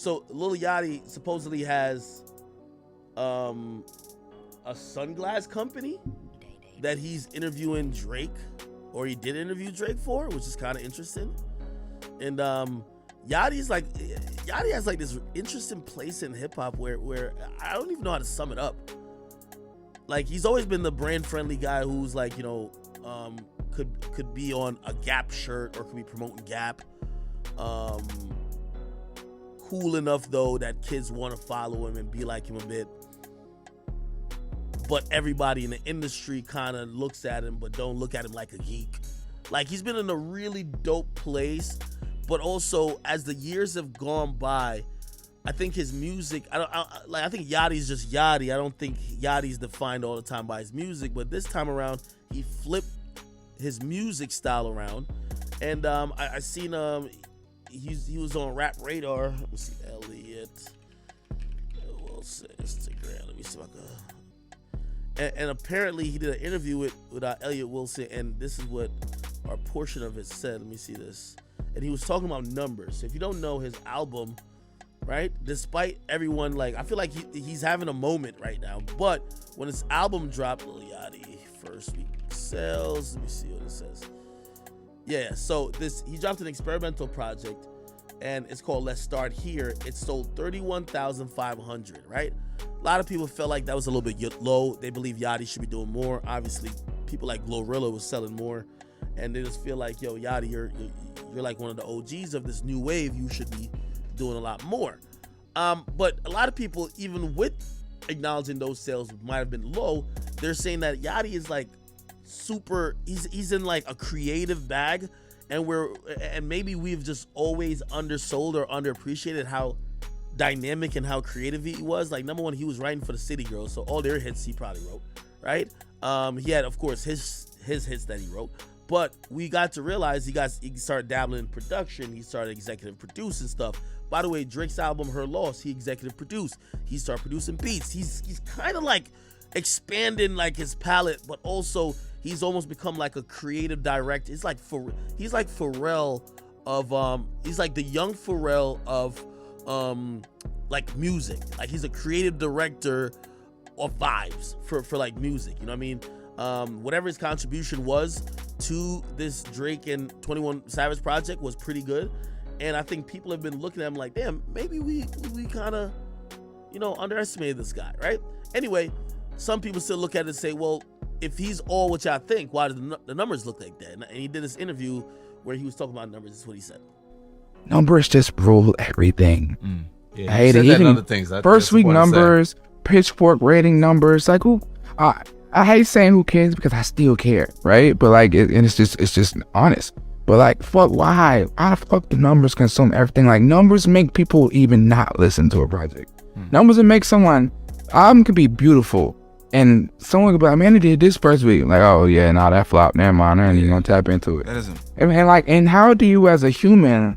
So Lil Yachty supposedly has a sunglass company that he's interviewing Drake, or he did interview Drake for, which is kind of interesting. And Yachty has like this interesting place in hip hop where I don't even know how to sum it up. Like, he's always been the brand friendly guy who's like, you know, could be on a Gap shirt or could be promoting Gap. Cool enough though that kids want to follow him and be like him a bit. But everybody in the industry kind of looks at him, but don't look at him like a geek. Like, he's been in a really dope place, but also as the years have gone by, I think his music, I think Yachty's just Yachty. I don't think Yachty's defined all the time by his music, but this time around, he flipped his music style around. And I seen he was on Rap Radar. Let me see, Elliot Wilson, Instagram. Let me see if I can. And apparently he did an interview with Elliot Wilson, and this is what our portion of it said. Let me see this. And he was talking about numbers. If you don't know his album, right? Despite everyone, like, I feel like he's having a moment right now. But when his album dropped, Lil Yachty, first week sales. Let me see what it says. Yeah, so he dropped an experimental project, and it's called Let's Start Here. It sold 31,500, right? A lot of people felt like that was a little bit low. They believe Yachty should be doing more. Obviously, people like Glorilla was selling more, and they just feel like, yo, Yachty, you're like one of the OGs of this new wave. You should be doing a lot more. But a lot of people, even with acknowledging those sales might have been low, they're saying that Yachty is like super. He's in like a creative bag, and maybe we've just always undersold or underappreciated how dynamic and how creative he was. Like, number one, he was writing for the City Girls, so all their hits he probably wrote, right? He had, of course, his hits that he wrote, but we got to realize he started dabbling in production. He started executive producing stuff. By the way, Drake's album Her Loss, he executive produced. He started producing beats. He's kind of like expanding like his palette, but also he's almost become like a creative director. He's like Pharrell of he's like the young Pharrell of like music. Like, he's a creative director of vibes for like music, you know what I mean? Whatever his contribution was to this Drake and 21 Savage project was pretty good, and I think people have been looking at him like, damn, maybe we kind of, you know, underestimated this guy, right? Anyway, some people still look at it and say, well, if he's all what y'all think, why do the numbers look like that? And he did this interview where he was talking about numbers. This is what he said. Numbers just rule everything. Yeah, I hate it. Even other things. First week numbers, Pitchfork rating numbers. Like, who? I hate saying who cares because I still care, right? But like, it's just honest. But like, fuck, why? Why the fuck the numbers consume everything? Like, numbers make people even not listen to a project. Numbers that make someone album could be beautiful, and someone could be like, man, I did this first week. Like, oh yeah, nah, that flop. Never mind. I ain't even gonna tap into it. That isn't. And how do you as a human,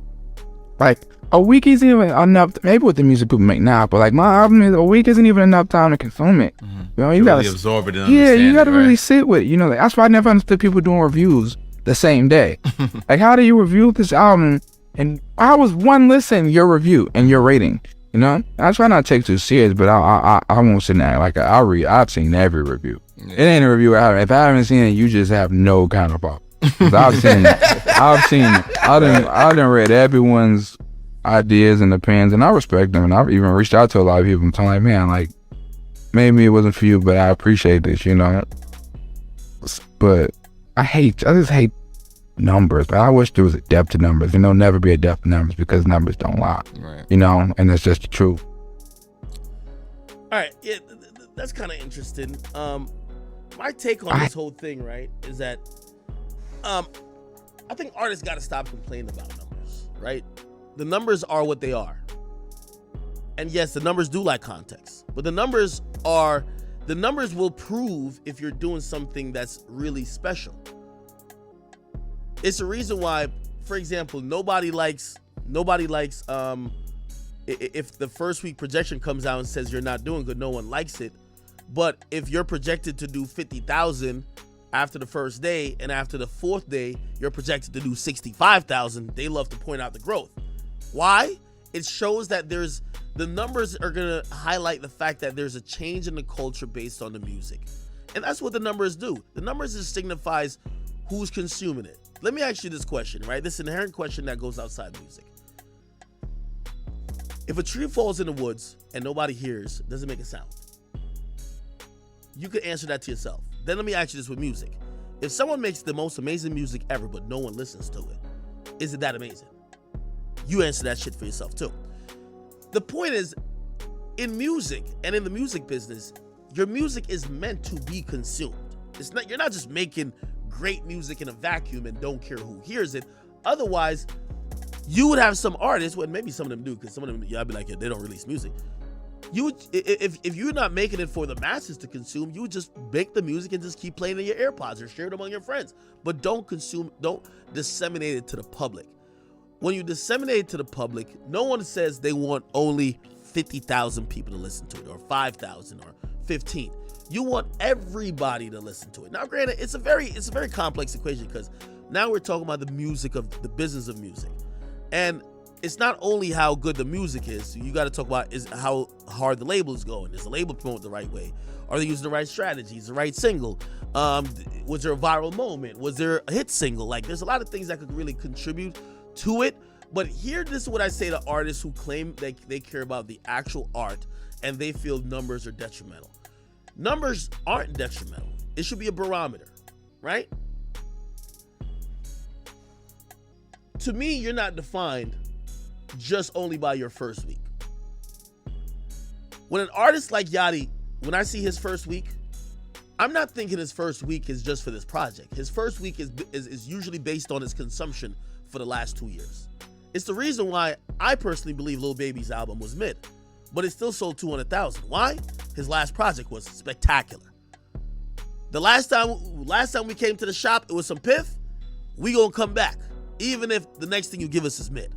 like, a week isn't even enough, maybe with the music people make now, but like, my album is, a week isn't even enough time to consume it. You know, you gotta really absorb it and understand you gotta it, right? really sit with it. You know, like, that's why I never understood people doing reviews the same day. Like, how do you review this album? And I was one listen, your review and your rating. You know, I try not to take too serious, but I won't sit there like I've seen every review. Yeah. It ain't a review. If I haven't seen it, you just have no counterpart. I've done read everyone's ideas and opinions, and I respect them, and I've even reached out to a lot of people and telling like, man, like, maybe it wasn't for you, but I appreciate this, you know. But I just hate numbers, but I wish there was a depth to numbers, and there'll never be a depth to numbers because numbers don't lie, right? You know, and that's just the truth. All right, yeah, that's kind of interesting. My take on this whole thing, right, is that I think artists got to stop complaining about numbers, right? The numbers are what they are. And yes, the numbers do like context, but the numbers will prove if you're doing something that's really special. It's the reason why, for example, nobody likes if the first week projection comes out and says you're not doing good, no one likes it. But if you're projected to do 50,000 after the first day, and after the fourth day you're projected to do 65,000, they love to point out the growth. Why? it shows that the numbers are going to highlight the fact that there's a change in the culture based on the music. And that's what the numbers do. The numbers just signifies who's consuming it. Let me ask you this question, right? This inherent question that goes outside music. If a tree falls in the woods and nobody hears, does it make a sound? You could answer that to yourself. Then let me ask you this with music. If someone makes the most amazing music ever, but no one listens to it, is it that amazing? You answer that shit for yourself too. The point is, in music and in the music business, your music is meant to be consumed. You're not just making great music in a vacuum and don't care who hears it. Otherwise, you would have some artists, well, maybe some of them do, because some of them, I'd be like, yeah, they don't release music. If you're not making it for the masses to consume, you would just make the music and just keep playing in your AirPods or share it among your friends. But don't disseminate it to the public. When you disseminate it to the public, no one says they want only 50,000 people to listen to it, or 5,000 or 15. You want everybody to listen to it. Now, granted, it's a very complex equation, because now we're talking about the music of the business of music. And it's not only how good the music is, you got to talk about is how hard the label is going. Is the label promoted the right way? Are they using the right strategies, the right single? Was there a viral moment? Was there a hit single? Like, there's a lot of things that could really contribute to it. But here, this is what I say to artists who claim they care about the actual art and they feel numbers are detrimental. Numbers aren't detrimental. It should be a barometer, right? To me, you're not defined just only by your first week. When an artist like Yachty, when I see his first week, I'm not thinking his first week is just for this project. His first week is usually based on his consumption for the last 2 years. It's the reason why I personally believe Lil Baby's album was mid, but it still sold 200,000. Why? His last project was spectacular. The last time we came to the shop, it was some piff. We gonna come back, even if the next thing you give us is mid.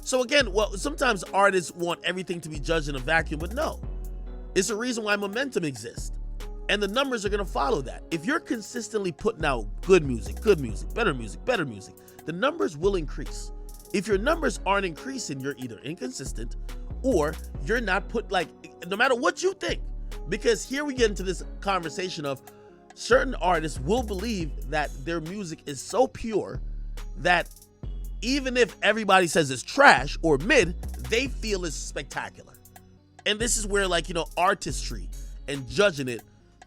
So again, well, sometimes artists want everything to be judged in a vacuum, but no. It's a reason why momentum exists. And the numbers are going to follow that. If you're consistently putting out good music, better music, the numbers will increase. If your numbers aren't increasing, you're either inconsistent or you're not no matter what you think. Because here we get into this conversation of certain artists will believe that their music is so pure that even if everybody says it's trash or mid, they feel it's spectacular. And this is where artistry and judging it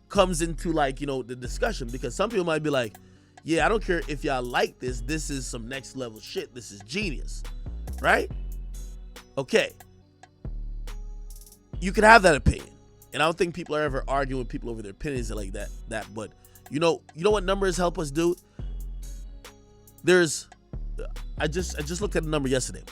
comes into the discussion, because some people might be like, yeah, I don't care if y'all like this. This is some next level shit. This is genius, right? Okay. You can have that opinion. And I don't think people are ever arguing with people over their opinions like that. But you know what numbers help us do? I just looked at the number yesterday.